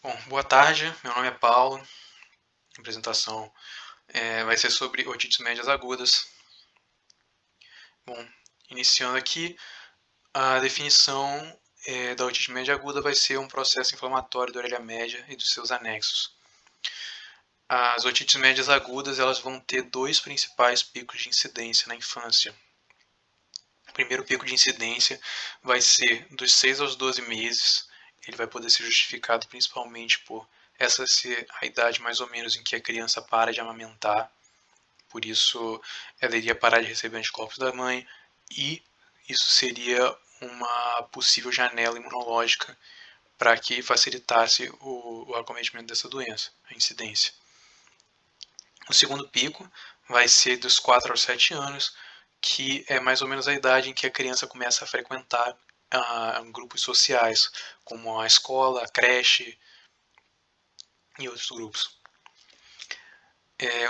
Bom, boa tarde, meu nome é Paulo. A apresentação vai ser sobre otites médias agudas. Bom, iniciando aqui, a definição da otite média aguda vai ser um processo inflamatório da orelha média e dos seus anexos. As otites médias agudas elas vão ter dois principais picos de incidência na infância. O primeiro pico de incidência vai ser dos 6 aos 12 meses. Ele vai poder ser justificado principalmente por essa ser a idade mais ou menos em que a criança para de amamentar. Por isso, ela iria parar de receber anticorpos da mãe e isso seria uma possível janela imunológica para que facilitasse o acometimento dessa doença, a incidência. O segundo pico vai ser dos 4 aos 7 anos, que é mais ou menos a idade em que a criança começa a frequentar grupos sociais, como a escola, a creche e outros grupos.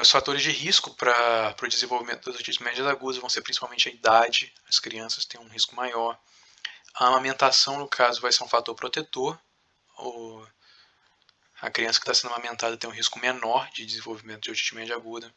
Os fatores de risco para o desenvolvimento das otites médias agudas vão ser principalmente a idade, as crianças têm um risco maior. A amamentação, no caso, vai ser um fator protetor. A criança que está sendo amamentada tem um risco menor de desenvolvimento de otite média aguda.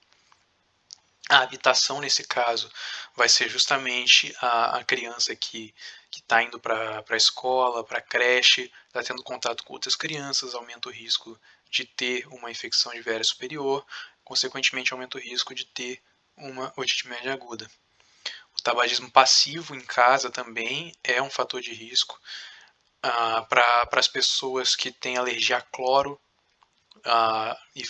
A habitação, nesse caso, vai ser justamente a criança que está indo para a escola, para a creche, está tendo contato com outras crianças, aumenta o risco de ter uma infecção de viária superior, consequentemente aumenta o risco de ter uma otite média aguda. O tabagismo passivo em casa também é um fator de risco. Para as pessoas que têm alergia a cloro e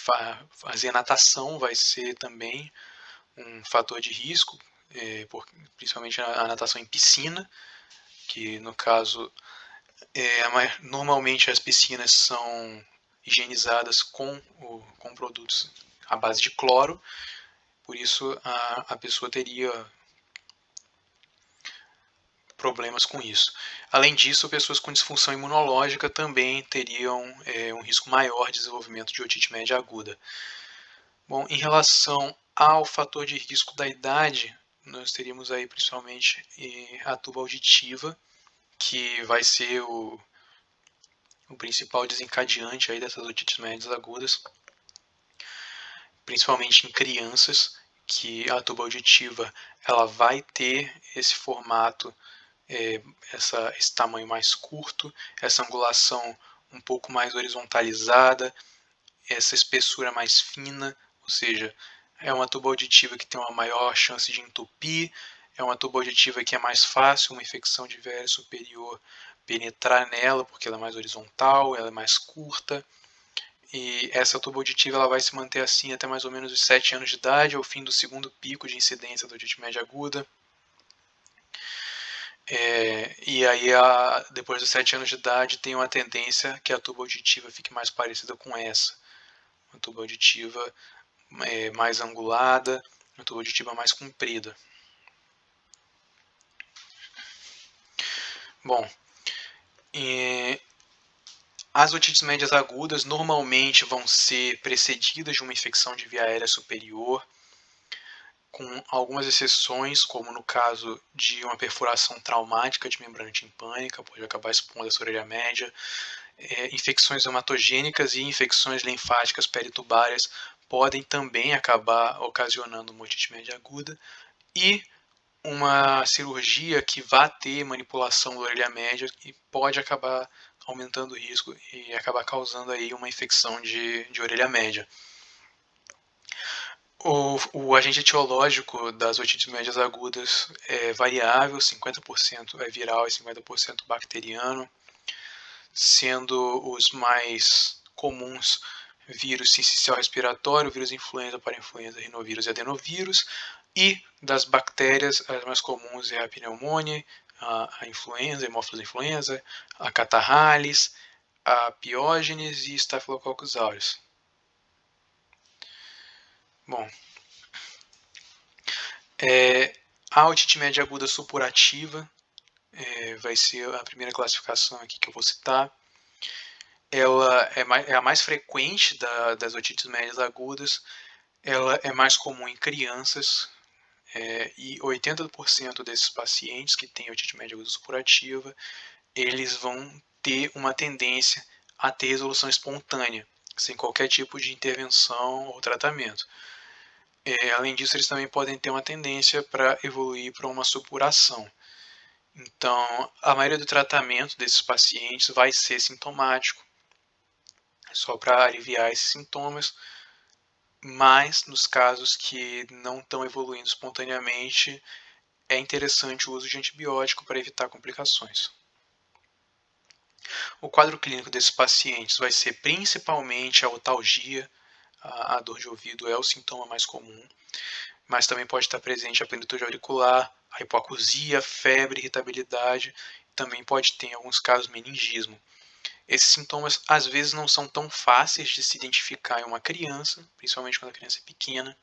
fazer natação vai ser também um fator de risco, principalmente a natação em piscina, que no caso, normalmente as piscinas são higienizadas com produtos à base de cloro, por isso a pessoa teria problemas com isso. Além disso, pessoas com disfunção imunológica também teriam um risco maior de desenvolvimento de otite média aguda. Bom, em relação ao fator de risco da idade, nós teríamos aí principalmente a tuba auditiva, que vai ser o principal desencadeante aí dessas otites médias agudas, principalmente em crianças, que a tuba auditiva ela vai ter esse formato, esse tamanho mais curto, essa angulação um pouco mais horizontalizada, essa espessura mais fina, ou seja, é uma tuba auditiva que tem uma maior chance de entupir, é uma tuba auditiva que é mais fácil uma infecção de viária superior penetrar nela, porque ela é mais horizontal, ela é mais curta, e essa tuba auditiva ela vai se manter assim até mais ou menos os 7 anos de idade, ao fim do segundo pico de incidência da otite média aguda. E aí, depois dos 7 anos de idade, tem uma tendência que a tuba auditiva fique mais parecida com essa. Uma tuba auditiva mais angulada, uma tuba auditiva mais comprida. Bom, as otites médias agudas normalmente vão ser precedidas de uma infecção de via aérea superior, com algumas exceções, como no caso de uma perfuração traumática de membrana timpânica, pode acabar expondo essa orelha média, infecções hematogênicas e infecções linfáticas peritubárias podem também acabar ocasionando uma otite média aguda, e uma cirurgia que vá ter manipulação da orelha média e pode acabar aumentando o risco e acabar causando aí uma infecção de orelha média. O agente etiológico das otites médias agudas é variável, 50% é viral e 50% bacteriano, sendo os mais comuns vírus sincicial respiratório, vírus influenza, parainfluenza, rinovírus e adenovírus, e das bactérias, as mais comuns é a pneumonia, a influenza, a Haemophilus influenza, a catarrhalis, a piógenes e Staphylococcus aureus. Bom, a otite média aguda supurativa vai ser a primeira classificação aqui que eu vou citar. Ela é a mais frequente das otites médias agudas. Ela é mais comum em crianças, e 80% desses pacientes que têm otite média aguda supurativa, eles vão ter uma tendência a ter resolução espontânea, sem qualquer tipo de intervenção ou tratamento. Além disso, eles também podem ter uma tendência para evoluir para uma supuração. Então, a maioria do tratamento desses pacientes vai ser sintomático, só para aliviar esses sintomas, mas nos casos que não estão evoluindo espontaneamente, é interessante o uso de antibiótico para evitar complicações. O quadro clínico desses pacientes vai ser principalmente a otalgia, a dor de ouvido é o sintoma mais comum, mas também pode estar presente a plenitude auricular, a hipoacusia, febre, irritabilidade, também pode ter em alguns casos meningismo. Esses sintomas às vezes não são tão fáceis de se identificar em uma criança, principalmente quando a criança é pequena,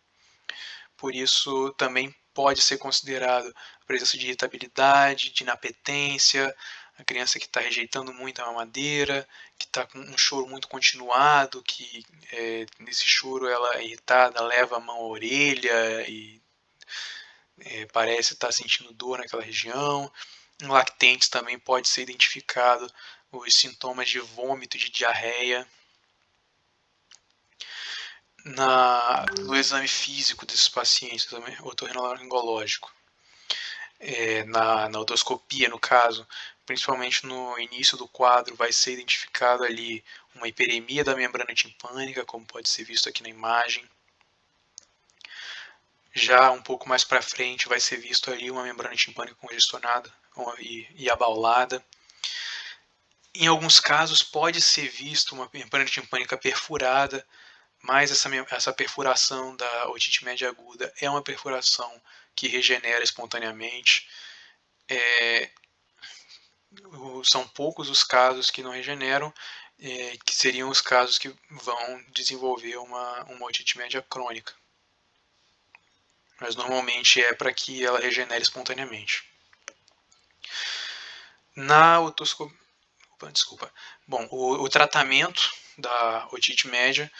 por isso também pode ser considerado a presença de irritabilidade, de inapetência, a criança que está rejeitando muito a mamadeira, que está com um choro muito continuado, que nesse choro ela é irritada, leva a mão à orelha e parece estar sentindo dor naquela região. Em lactentes também pode ser identificado os sintomas de vômito e de diarreia. No exame físico desses pacientes, exame otorrinolaringológico, na otoscopia, no caso, principalmente no início do quadro, vai ser identificado ali uma hiperemia da membrana timpânica, como pode ser visto aqui na imagem. Já um pouco mais para frente vai ser visto ali uma membrana timpânica congestionada e abaulada. Em alguns casos pode ser visto uma membrana timpânica perfurada, mas essa perfuração da otite média aguda é uma perfuração que regenera espontaneamente. São poucos os casos que não regeneram, que seriam os casos que vão desenvolver uma otite média crônica. Mas normalmente é para que ela regenere espontaneamente. Na otoscopia, desculpa. Bom, o tratamento da otite média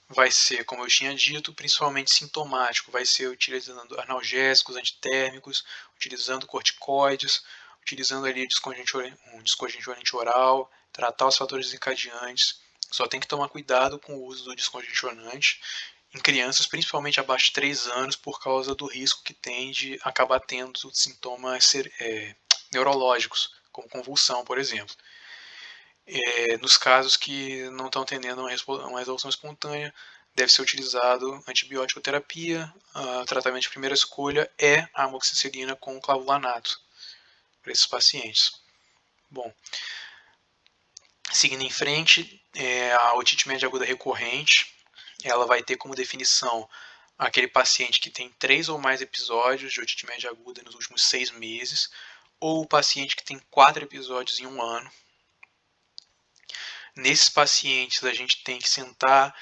vai ser, como eu tinha dito, principalmente sintomático. Vai ser utilizando analgésicos, antitérmicos, utilizando corticoides, utilizando ali um descongestionante oral, tratar os fatores desencadeantes. Só tem que tomar cuidado com o uso do descongestionante em crianças, principalmente abaixo de 3 anos, por causa do risco que tem de acabar tendo sintomas neurológicos, como convulsão, por exemplo. Nos casos que não estão tendendo a uma resolução espontânea, deve ser utilizado antibiótico terapia. O tratamento de primeira escolha é a amoxicilina com clavulanato para esses pacientes. Bom, seguindo em frente, a otite média aguda recorrente, ela vai ter como definição aquele paciente que tem 3 ou mais episódios de otite média aguda nos últimos 6 meses, ou o paciente que tem 4 episódios em um ano. Nesses pacientes, a gente tem que sentar,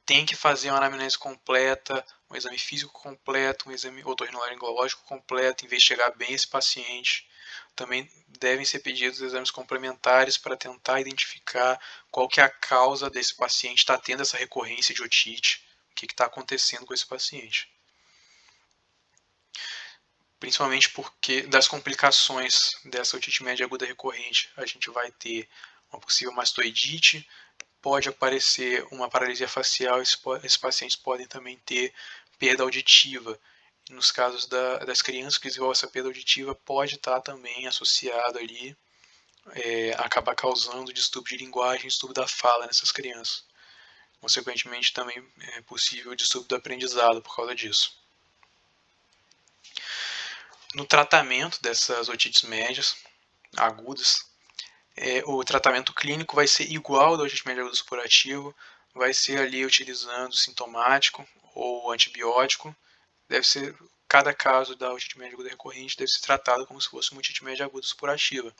tem que fazer uma anamnese completa, um exame físico completo, um exame otorrinolaringológico completo, investigar bem esse paciente. Também devem ser pedidos exames complementares para tentar identificar qual que é a causa desse paciente estar tendo essa recorrência de otite, o que está acontecendo com esse paciente. Principalmente porque das complicações dessa otite média aguda recorrente, a gente vai ter uma possível mastoidite, pode aparecer uma paralisia facial, esses pacientes podem também ter perda auditiva. Nos casos das crianças que desenvolvem essa perda auditiva, pode estar também associado ali, acabar causando distúrbio de linguagem, distúrbio da fala nessas crianças. Consequentemente, também é possível distúrbio do aprendizado por causa disso. No tratamento dessas otites médias agudas, o tratamento clínico vai ser igual ao da otite média aguda supurativa, vai ser ali utilizando sintomático ou antibiótico. Deve ser, cada caso da otite média aguda recorrente deve ser tratado como se fosse uma otite média aguda supurativa.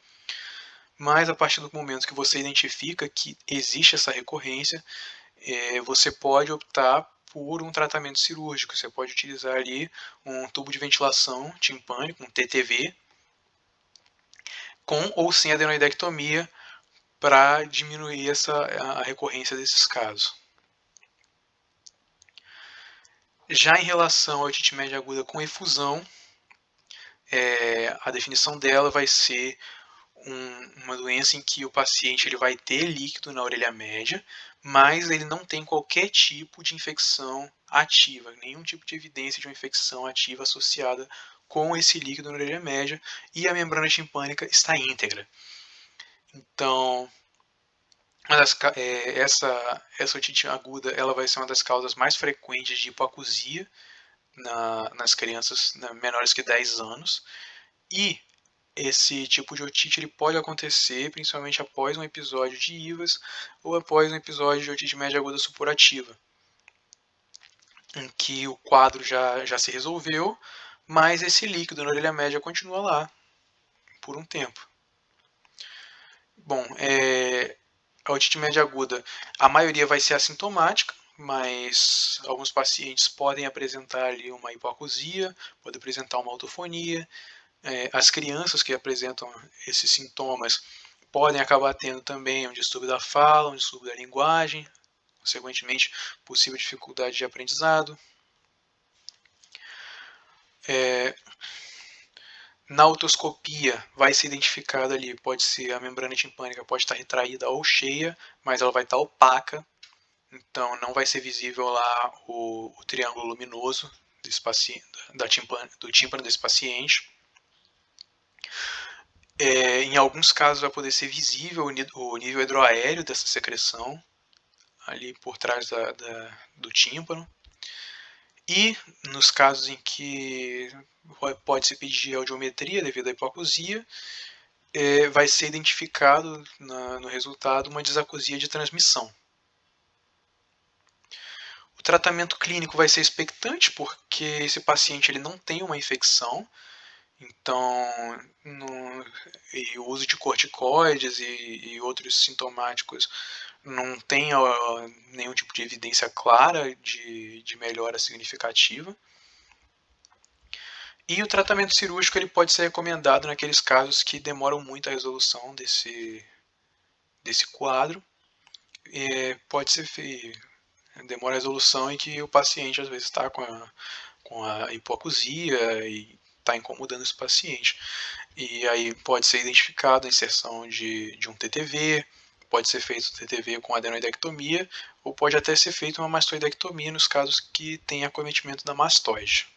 Mas a partir do momento que você identifica que existe essa recorrência, você pode optar por um tratamento cirúrgico. Você pode utilizar ali um tubo de ventilação timpânico, um TTV, com ou sem adenoidectomia, para diminuir a recorrência desses casos. Já em relação à otite média aguda com efusão, a definição dela vai ser uma doença em que o paciente ele vai ter líquido na orelha média, mas ele não tem qualquer tipo de infecção ativa, nenhum tipo de evidência de uma infecção ativa associada com esse líquido na orelha média, e a membrana timpânica está íntegra. Então, essa otite aguda ela vai ser uma das causas mais frequentes de hipoacusia nas crianças menores que 10 anos, e esse tipo de otite ele pode acontecer principalmente após um episódio de IVAS ou após um episódio de otite média aguda supurativa, em que o quadro já se resolveu, mas esse líquido na orelha média continua lá por um tempo. Bom, a otite média aguda, a maioria vai ser assintomática, mas alguns pacientes podem apresentar ali uma hipoacusia, podem apresentar uma autofonia. As crianças que apresentam esses sintomas podem acabar tendo também um distúrbio da fala, um distúrbio da linguagem, consequentemente, possível dificuldade de aprendizado. Na otoscopia, vai ser identificada ali, pode ser a membrana timpânica, pode estar retraída ou cheia, mas ela vai estar opaca, então não vai ser visível lá o triângulo luminoso desse paciente, do tímpano desse paciente. Em alguns casos vai poder ser visível o nível hidroaéreo dessa secreção, ali por trás do tímpano. E nos casos em que pode-se pedir audiometria devido à hipoacusia, vai ser identificado no resultado uma disacusia de transmissão. O tratamento clínico vai ser expectante porque esse paciente ele não tem uma infecção, então e o uso de corticoides e outros sintomáticos não tem nenhum tipo de evidência clara de melhora significativa. E o tratamento cirúrgico ele pode ser recomendado naqueles casos que demoram muito a resolução desse quadro. Pode ser demora a resolução e que o paciente às vezes está com a hipoacusia e está incomodando esse paciente. E aí pode ser identificado a inserção de um TTV, pode ser feito TTV com adenoidectomia, ou pode até ser feita uma mastoidectomia nos casos que tem acometimento da mastoide.